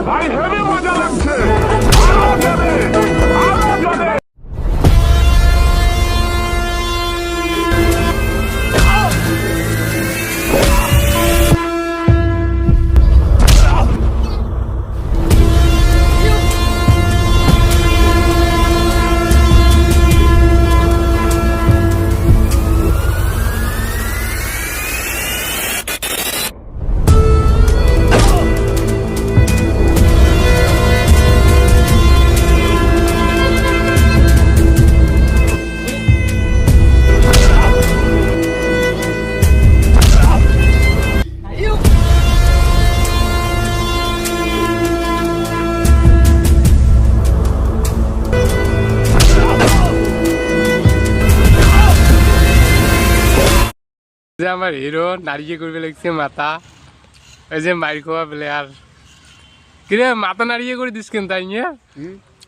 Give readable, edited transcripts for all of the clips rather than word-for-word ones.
ভাই হেভি মজা লাগছে আরো যাবে আরো যাবে যে আমার হিরো নাড়িয়ে করবে লাগছে মাথা ওই যে মাইর খাওয়া প্লেয়ার কিরে মাথা নাড়িয়ে করে দিস কেন তাই নিয়ে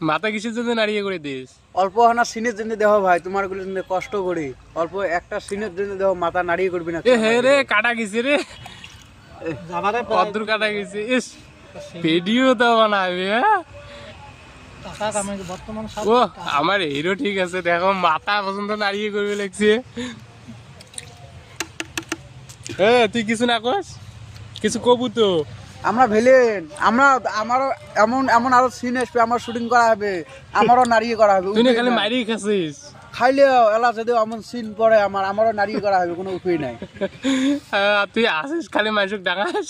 মাথা কিসের জন্য নাড়িয়ে করে দিস অল্প হানা সিনের জন্য দেহ ভাই তোমার গুলো জন্য কষ্ট করি অল্প একটা সিনের জন্য দেহ মাথা নাড়িয়ে করবি না এ হে রে কাটা গেছে রে কদ্দুর কাটা গেছে ইস ভিডিও তো বানাবে হ্যাঁ ও আমার হিরো ঠিক আছে দেখো মাথা পর্যন্ত নাড়িয়ে করবে লাগছে তুই কিছু না কস কিছু কবু তো আমরা ভেলেন আমরা আমারও এমন এমন আরো সিন আসবে আমার শুটিং করা হবে আমারও নাড়িয়ে করা হবে তুই না খালি মারি খাচ্ছিস খাইলেও এলা যদি এমন সিন পরে আমারও নাড়িয়ে করা হবে কোনো উপায় নাই তুই আসিস খালি মানুষ ডাঙাস